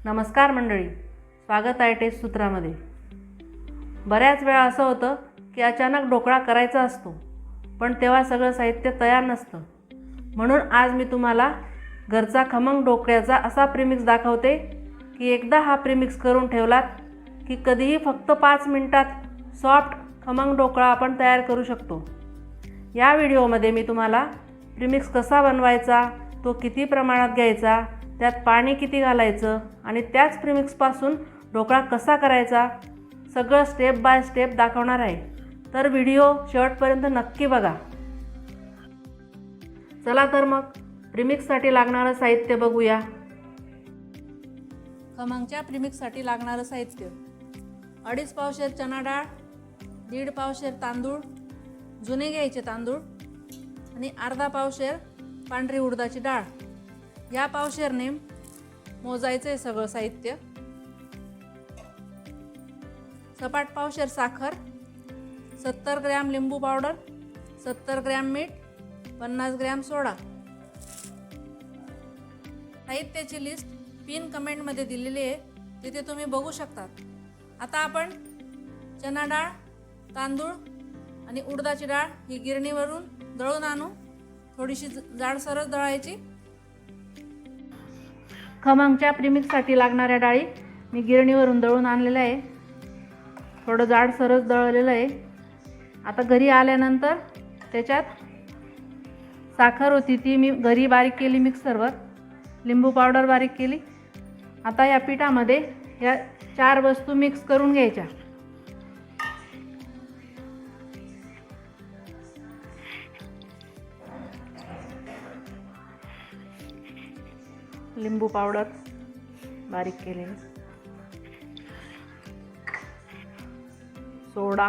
नमस्कार मंडळी, स्वागत आहे टेस्ट सूत्रामध्ये। बऱ्याच वेळा असं होतं की अचानक ढोकळा करायचा असतो, पण तेव्हा सगळं साहित्य तयार नसतं। म्हणून आज मी तुम्हाला घरचा खमंग ढोकळ्याचा असा प्रीमिक्स दाखवते की एकदा हा प्रीमिक्स करून ठेवलात की कधीही फक्त 5 मिनिटात सॉफ्ट खमंग ढोकळा आपण तयार करू शकतो। या व्हिडिओमध्ये मी तुम्हाला प्रीमिक्स कसा बनवायचा, तो किती प्रमाणात घ्यायचा, त्यात पाणी किती घालायचं आणि त्याच प्रीमिक्सपासून ढोकळा कसा करायचा सगळं स्टेप बाय स्टेप दाखवणार आहे। तर व्हिडिओ शेवटपर्यंत नक्की बघा। चला तर मग प्रीमिक्ससाठी लागणारं साहित्य बघूया। खमंगच्या प्रीमिक्ससाठी लागणारं साहित्य: 2.5 पावशेर चणा डाळ, 1.5 पावशेर तांदूळ, जुने घ्यायचे तांदूळ आणि अर्धा पावशेर पांढरी उडदाची डाळ। या पावशेरने मोजायचं आहे सगळं साहित्य। सपाट पावशेर साखर, 70 ग्रॅम लिंबू पावडर, 70 ग्रॅम मीठ, 50 ग्रॅम सोडा। साहित्याची लिस्ट पिन कमेंटमध्ये दिलेली आहे, तिथे तुम्ही बघू शकता। आता आपण चणा डाळ, तांदूळ आणि उडदाची डाळ ही गिरणीवरून दळून आणू। थोडीशी जाडसरच दळायची। खमंगच्या प्रीमिक्ससाठी लागणाऱ्या डाळी मी गिरणीवरून दळून आणलेल्या आहे। थोडं जाडसरच दळलेलं आहे। आता घरी आल्यानंतर त्याच्यात साखर होती ती मी घरी बारीक केली मिक्सरवर, लिंबू पावडर बारीक केली। आता या पिठामध्ये या 4 वस्तू मिक्स करून घ्यायच्या। लिंबू पावडर बारीक केलेली, सोडा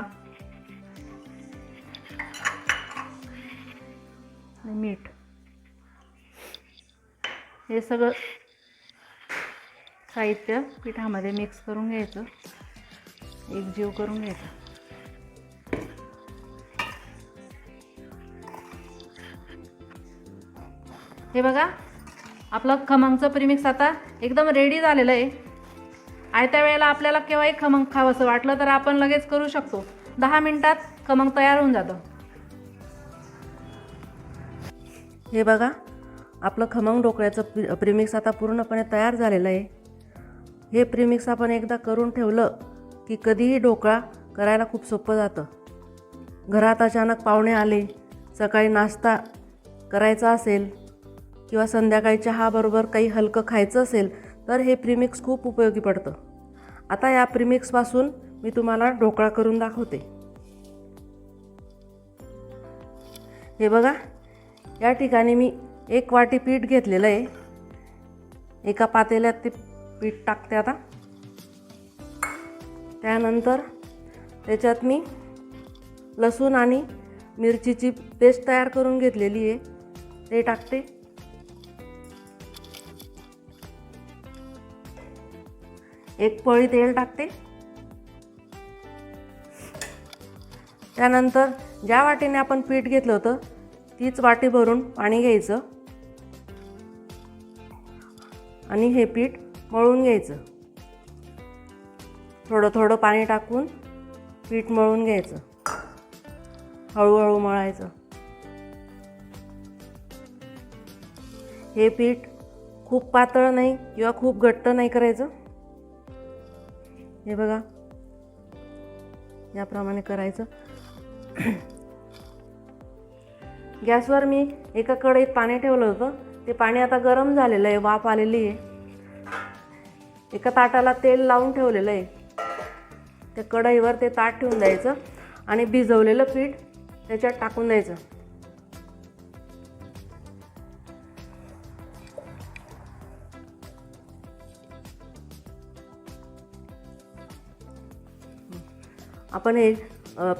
आणि मीठ, हे सगळं साहित्य पिठामध्ये मिक्स करून घ्यायचं, एकजीव करून घ्यायचं। हे बघा, आपलं खमंगचं प्रीमिक्स आता एकदम रेडी झालेलं आहे। आयत्या वेळेला आपल्याला केव्हाही खमंग खावंसं वाटलं तर आपण लगेच करू शकतो। 10 मिनिटात खमंग तयार होऊन जातं। हे बघा, आपलं खमंग ढोकळ्याचं प्रीमिक्स आता पूर्णपणे तयार झालेलं आहे। हे प्रीमिक्स आपण एकदा करून ठेवलं की कधीही ढोकळा करायला खूप सोपं जातं। घरात अचानक पाहुणे आले, सकाळी नाश्ता करायचा असेल किंवा संध्याकाळी चहाबरोबर काही हलकं खायचं असेल तर हे प्रीमिक्स खूप उपयोगी पडतं। आता या प्रीमिक्सपासून मी तुम्हाला ढोकळा करून दाखवते। हे बघा, या ठिकाणी मी 1 वाटी पीठ घेतलेलं आहे। एका पातेल्यात ते पीठ टाकते आता। त्यानंतर त्याच्यात मी लसूण आणि मिरचीची पेस्ट तयार करून घेतलेली आहे, ते टाकते। एक पळी तेल टाकते। त्यानंतर ज्या वाटीने आपण पीठ घेतलं होतं तीच वाटी भरून पाणी घ्यायचं आणि हे पीठ मळून घ्यायचं। थोडं थोडं पाणी टाकून पीठ मळून घ्यायचं, हळूहळू मळायचं। हे पीठ खूप पातळ नाही किंवा खूप घट्ट नाही करायचं। हे बघा, याप्रमाणे करायचं। गॅसवर मी एका कढईत पाणी ठेवलं होतं, ते पाणी आता गरम झालेलं आहे, वाफ आलेली आहे। एका ताटाला तेल लावून ठेवलेलं आहे, त्या कढईवर ते ताट ठेवून द्यायचं आणि भिजवलेलं पीठ त्याच्यात टाकून द्यायचं। आपण हे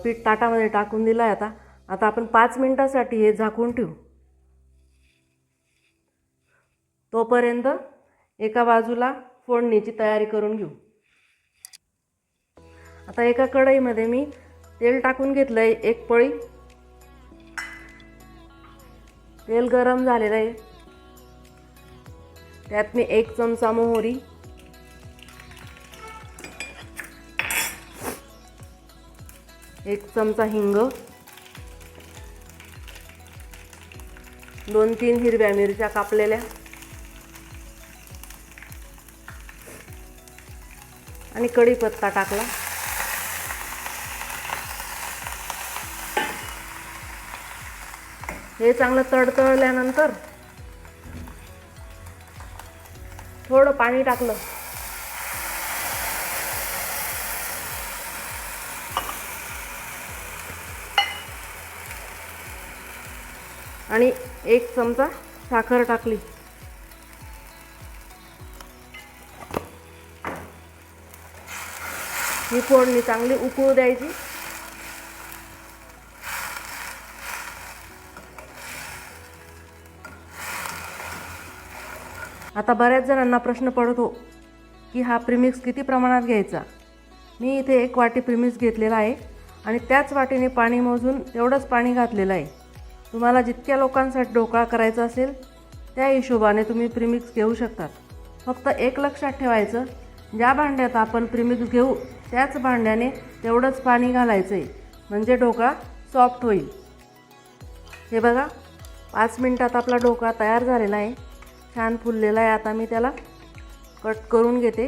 पीठ ताटामध्ये टाकून दिलं आहे। आता आपण 5 मिनिटासाठी हे झाकून ठेवू। तोपर्यंत एका बाजूला फोडणीची तयारी करून घेऊ। आता एका कढईमध्ये मी तेल टाकून घेतलं आहे, 1 पळी। तेल गरम झालेलं आहे, त्यात मी 1 चमचा मोहरी, 1 चमचा हिंग, 2-3 हिरव्या मिरच्या कापलेल्या आणि कढीपत्ता टाकला. हे चांगलं तडतडल्यानंतर थोडं पाणी टाकलं. आणि 1 चमचा साखर टाकली. ही फोडणी चांगली उकळू द्यायची. आता बऱ्याच जणांना प्रश्न पडतो की हा प्रीमिक्स किती प्रमाणात घ्यायचा. मी इथे 1 वाटी प्रीमिक्स घेतलेला आहे आणि त्याच वाटीने पाणी मोजून तेवढंच पाणी घातलेलं आहे. तुम्हाला जितक्या लोकांसाठी ढोकळा करायचा असेल त्या हिशोबाने तुम्ही प्रीमिक्स घेऊ शकतात. फक्त एक लक्षात ठेवायचं, ज्या भांड्यात आपण प्रीमिक्स घेऊ त्याच भांड्याने तेवढंच पाणी घालायचं आहे, म्हणजे ढोकळा सॉफ्ट होईल. हे बघा, 5 मिनिटात आपला ढोकळा तयार झालेला आहे. छान फुललेला आहे. आता मी त्याला कट करून घेते.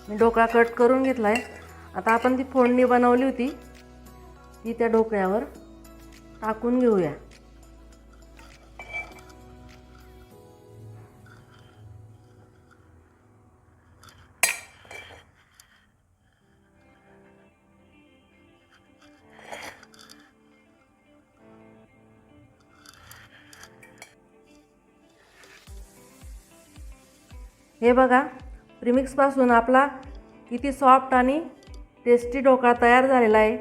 मी ढोकळा कट करून घेतला आहे. आता आपण ती फोडणी बनवली होती ती त्या ढोकळ्यावर टाकून घेऊया. हे बघा, प्रीमिक्सपासून आपला किती सॉफ्ट आणि टेस्टी ढोकळा तयार झालेला आहे.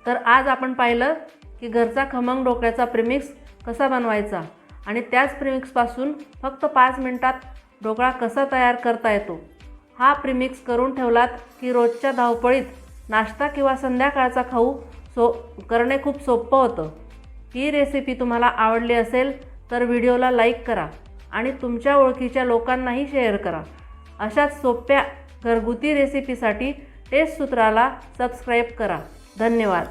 तर आज आपण पाहिलं की घरचा खमंग ढोकळ्याचा प्रीमिक्स कसा बनवायचा आणि त्याच प्रीमिक्सपासून फक्त 5 मिनिटात ढोकळा कसा तयार करता येतो. हा प्रीमिक्स करून ठेवलात की रोजच्या धावपळीत नाश्ता किंवा संध्याकाळचा खाऊ करणे खूप सोपं होतं. ही रेसिपी तुम्हाला आवडली असेल तर व्हिडिओला लाईक करा आणि तुमच्या ओळखीच्या लोकांनाही शेअर करा. अशाच सोप्या घरगुती रेसिपीसाठी टेस्ट सूत्राला सबस्क्राईब करा. धन्यवाद.